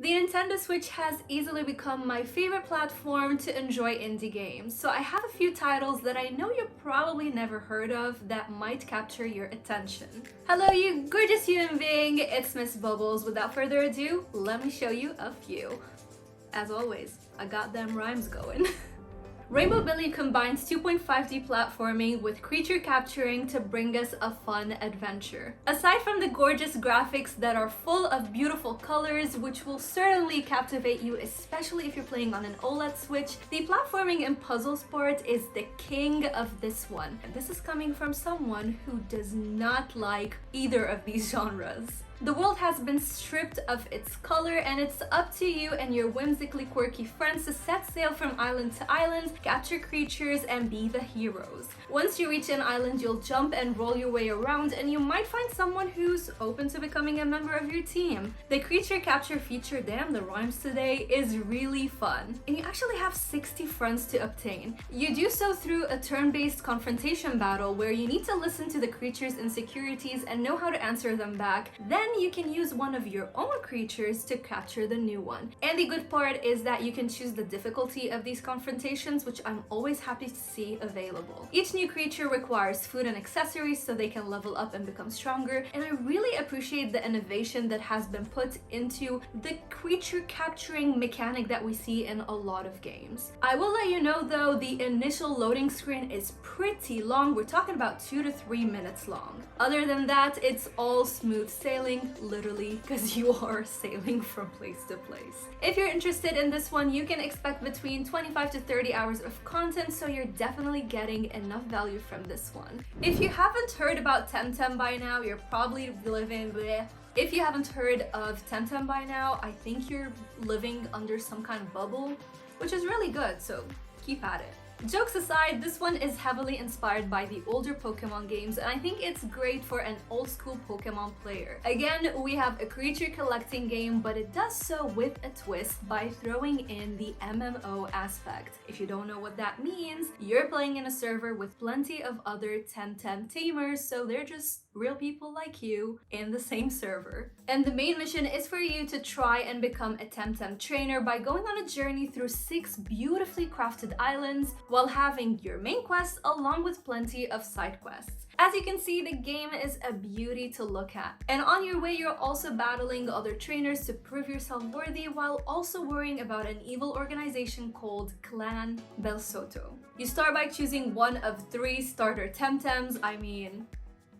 The Nintendo Switch has easily become my favorite platform to enjoy indie games, so I have a few titles that I know you've probably never heard of that might capture your attention. Hello you gorgeous human being, it's Miss Bubbles. Without further ado, let me show you a few. As always, I got them rhymes going. Rainbow Billy combines 2.5D platforming with creature capturing to bring us a fun adventure. Aside from the gorgeous graphics that are full of beautiful colors, which will certainly captivate you, especially if you're playing on an OLED Switch, the platforming and puzzles part is the king of this one. And this is coming from someone who does not like either of these genres. The world has been stripped of its color, and it's up to you and your whimsically quirky friends to set sail from island to island, capture creatures, and be the heroes. Once you reach an island, you'll jump and roll your way around, and you might find someone who's open to becoming a member of your team. The creature capture feature, damn the rhymes today, is really fun, and you actually have 60 friends to obtain. You do so through a turn-based confrontation battle where you need to listen to the creature's insecurities and know how to answer them back. Then you can use one of your own creatures to capture the new one. And the good part is that you can choose the difficulty of these confrontations, which I'm always happy to see available. Each new creature requires food and accessories so they can level up and become stronger, and I really appreciate the innovation that has been put into the creature capturing mechanic that we see in a lot of games. I will let you know though, the initial loading screen is pretty long. We're talking about 2 to 3 minutes long. Other than that, it's all smooth sailing, literally, because you are sailing from place to place. If you're interested in this one, you can expect between 25 to 30 hours of content, so you're definitely getting enough value from this one. If you haven't heard about Temtem by now, you're probably living bleh. If you haven't heard of Temtem by now, I think you're living under some kind of bubble, which is really good, so keep at it. Jokes aside, this one is heavily inspired by the older Pokemon games, and I think it's great for an old school Pokemon player. Again, we have a creature collecting game, but it does so with a twist by throwing in the MMO aspect. If you don't know what that means, you're playing in a server with plenty of other Temtem tamers, so they're just real people like you in the same server. And the main mission is for you to try and become a Temtem trainer by going on a journey through 6 beautifully crafted islands, while having your main quest along with plenty of side quests. As you can see, the game is a beauty to look at. And on your way, you're also battling other trainers to prove yourself worthy, while also worrying about an evil organization called Clan Belsoto. You start by choosing one of 3 starter Temtems,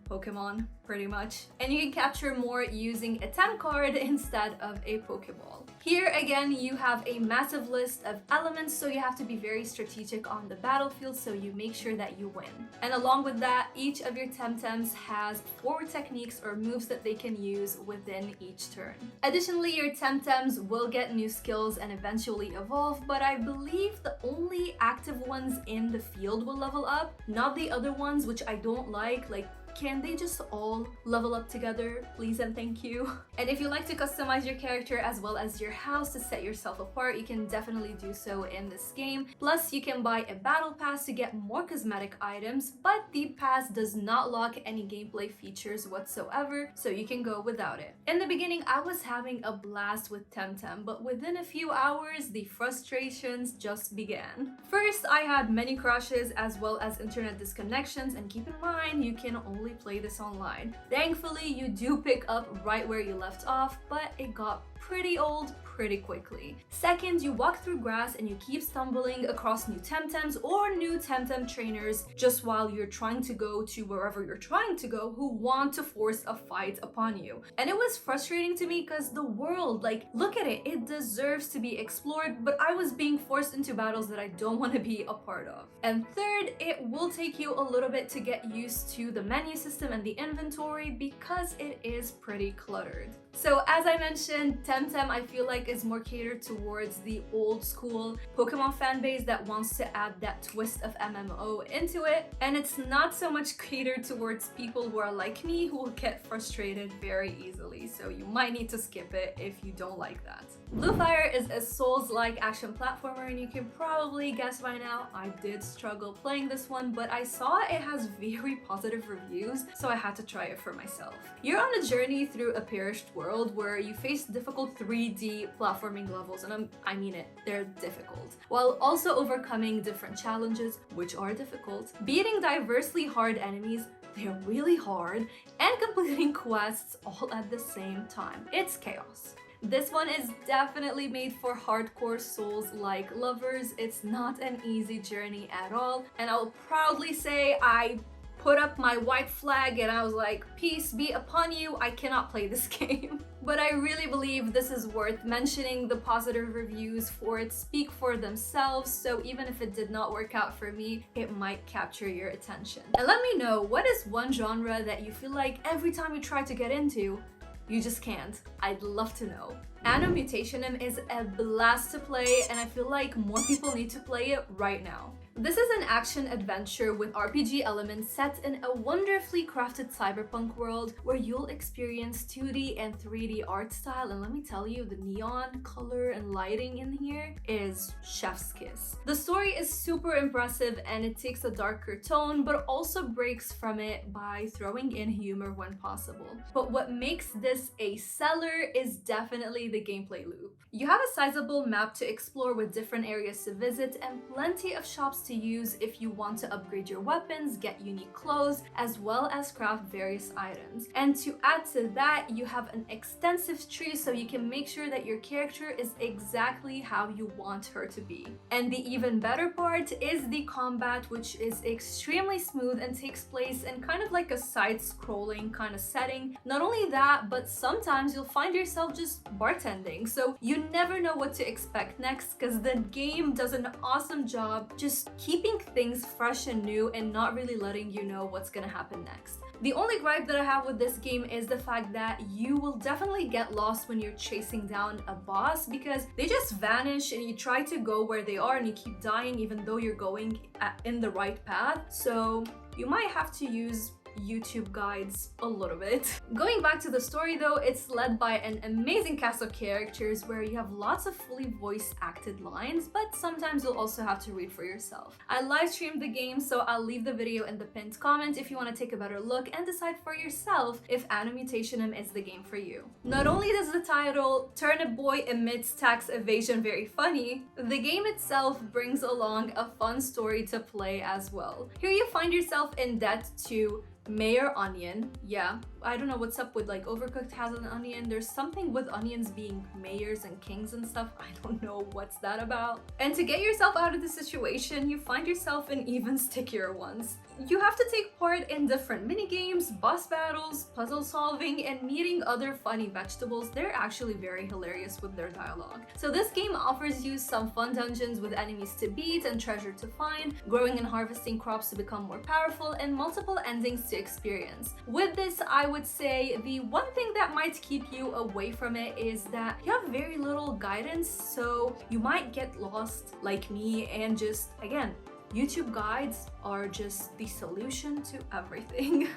Pokemon, pretty much. And you can capture more using a Tem card instead of a Pokeball. Here again, you have a massive list of elements, so you have to be very strategic on the battlefield so you make sure that you win. And along with that, each of your Temtems has 4 techniques or moves that they can use within each turn. Additionally, your Temtems will get new skills and eventually evolve, but I believe the only active ones in the field will level up, not the other ones, which I don't like. Can they just all level up together, please and thank you? And if you like to customize your character as well as your house to set yourself apart, you can definitely do so in this game. Plus, you can buy a battle pass to get more cosmetic items, but the pass does not lock any gameplay features whatsoever, so you can go without it. In the beginning, I was having a blast with Temtem, but within a few hours, the frustrations just began. First, I had many crashes as well as internet disconnections, and keep in mind, you can only play this online. Thankfully, you do pick up right where you left off, but it got pretty old pretty quickly. Second, you walk through grass and you keep stumbling across new Temtems or new Temtem trainers just while you're trying to go to wherever you're trying to go, who want to force a fight upon you. And it was frustrating to me because the world, look at it, it deserves to be explored, but I was being forced into battles that I don't want to be a part of. And third, it will take you a little bit to get used to the menu system and the inventory because it is pretty cluttered. So as I mentioned, Temtem I feel like is more catered towards the old school Pokemon fan base that wants to add that twist of MMO into it, and it's not so much catered towards people who are like me, who will get frustrated very easily, so you might need to skip it if you don't like that. Blue Fire is a Souls-like action platformer, and you can probably guess by now I did struggle playing this one, but I saw it has very positive reviews, so I had to try it for myself. You're on a journey through a perished world world where you face difficult 3D platforming levels, and I mean it, they're difficult, while also overcoming different challenges, which are difficult, beating diversely hard enemies, they're really hard, and completing quests all at the same time. It's chaos. This one is definitely made for hardcore Souls-like lovers. It's not an easy journey at all, and I'll proudly say I put up my white flag and I was like, peace be upon you, I cannot play this game. But I really believe this is worth mentioning. The positive reviews for it speak for themselves, so even if it did not work out for me, it might capture your attention. And let me know, what is one genre that you feel like every time you try to get into, you just can't? I'd love to know. Anno Mutationem is a blast to play, and I feel like more people need to play it right now. This is an action-adventure with RPG elements set in a wonderfully crafted cyberpunk world where you'll experience 2D and 3D art style, and let me tell you, the neon color and lighting in here is chef's kiss. The story is super impressive and it takes a darker tone, but also breaks from it by throwing in humor when possible. But what makes this a seller is definitely the gameplay loop. You have a sizable map to explore with different areas to visit and plenty of shops to use if you want to upgrade your weapons, get unique clothes, as well as craft various items. And to add to that, you have an extensive tree so you can make sure that your character is exactly how you want her to be. And the even better part is the combat, which is extremely smooth and takes place in kind of like a side-scrolling kind of setting. Not only that, but sometimes you'll find yourself just bartending, so you never know what to expect next because the game does an awesome job just keeping things fresh and new and not really letting you know what's gonna happen next. The only gripe that I have with this game is the fact that you will definitely get lost when you're chasing down a boss because they just vanish and you try to go where they are and you keep dying even though you're going in the right path. So you might have to use YouTube guides a little bit. Going back to the story though, it's led by an amazing cast of characters where you have lots of fully voice acted lines, but sometimes you'll also have to read for yourself. I live streamed the game, so I'll leave the video in the pinned comment if you want to take a better look and decide for yourself if Anno Mutationem is the game for you. Not only does the title Turnip Boy Emits Tax Evasion very funny, the game itself brings along a fun story to play as well. Here you find yourself in debt to Mayor Onion. Yeah, I don't know what's up with like Overcooked has an onion. There's something with onions being mayors and kings and stuff. I don't know what's that about. And to get yourself out of the situation, you find yourself in even stickier ones. You have to take part in different mini games, boss battles, puzzle solving, and meeting other funny vegetables. They're actually very hilarious with their dialogue. So this game offers you some fun dungeons with enemies to beat and treasure to find, growing and harvesting crops to become more powerful, and multiple endings to experience. With this, I would say the one thing that might keep you away from it is that you have very little guidance, so you might get lost like me and just, again, YouTube guides are just the solution to everything.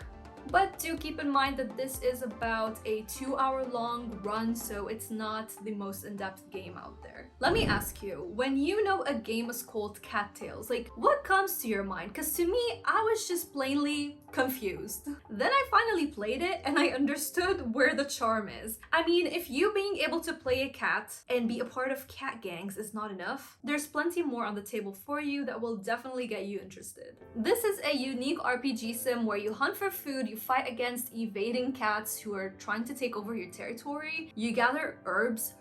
But do keep in mind that this is about a 2-hour-long run, so it's not the most in-depth game out there. Let me ask you, when you know a game is called Cattails, like what comes to your mind? Because to me, I was just plainly confused. Then I finally played it and I understood where the charm is. I mean, if you being able to play a cat and be a part of cat gangs is not enough, there's plenty more on the table for you that will definitely get you interested. This is a unique RPG sim where you hunt for food, you fight against evading cats who are trying to take over your territory, you gather herbs,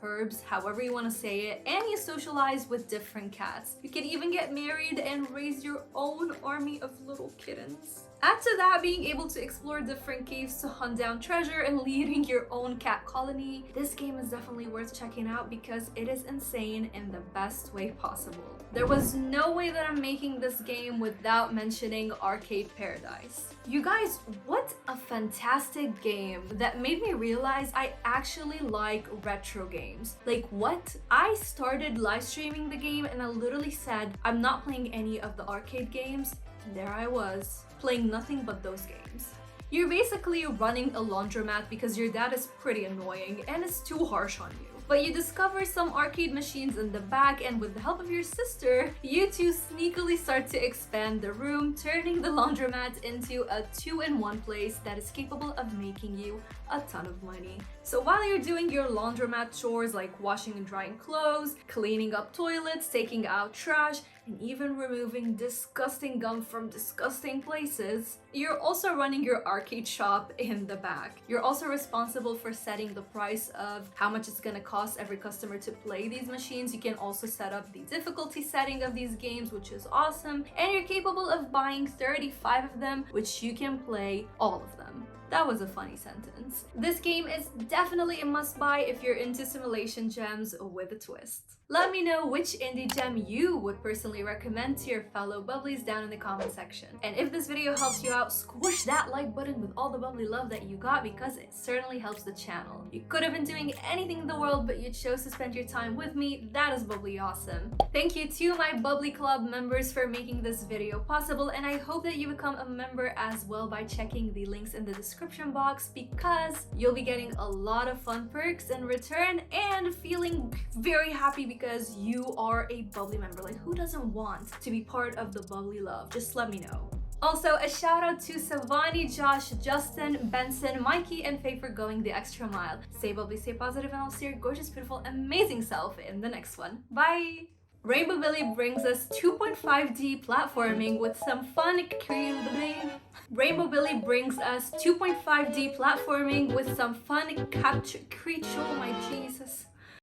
however you want to say it, and you socialize with different cats. You can even get married and raise your own army of little kittens. Add to that being able to explore different caves to hunt down treasure and leading your own cat colony. This game is definitely worth checking out because it is insane in the best way possible. There was no way that I'm making this game without mentioning Arcade Paradise. You guys, what a fantastic game that made me realize I actually like retro games. Like what? I started live streaming the game and I literally said, I'm not playing any of the arcade games. And there I was, playing nothing but those games. You're basically running a laundromat because your dad is pretty annoying and is too harsh on you. But you discover some arcade machines in the back, and with the help of your sister, you two sneakily start to expand the room, turning the laundromat into a 2-in-1 place that is capable of making you a ton of money. So while you're doing your laundromat chores like washing and drying clothes, cleaning up toilets, taking out trash, and even removing disgusting gum from disgusting places, you're also running your arcade shop in the back. You're also responsible for setting the price of how much it's gonna cost every customer to play these machines. You can also set up the difficulty setting of these games, which is awesome. And you're capable of buying 35 of them, which you can play all of them. That was a funny sentence. This game is definitely a must-buy if you're into simulation gems with a twist. Let me know which indie gem you would personally recommend to your fellow bubblies down in the comment section. And if this video helps you out, squish that like button with all the bubbly love that you got, because it certainly helps the channel. You could have been doing anything in the world, but you chose to spend your time with me. That is bubbly awesome. Thank you to my Bubbly Club members for making this video possible, and I hope that you become a member as well by checking the links in the description box, because you'll be getting a lot of fun perks in return and feeling very happy because you are a bubbly member. Like, who doesn't want to be part of the bubbly love? Just let me know. Also, a shout out to Savani, Josh, Justin, Benson, Mikey, and Faye for going the extra mile. Stay bubbly, stay positive, and I'll see your gorgeous, beautiful, amazing self in the next one. Bye! Rainbow Billy brings us 2.5D platforming with some fun Rainbow Billy brings us 2.5D platforming with some fun capture creature. Oh my Jesus.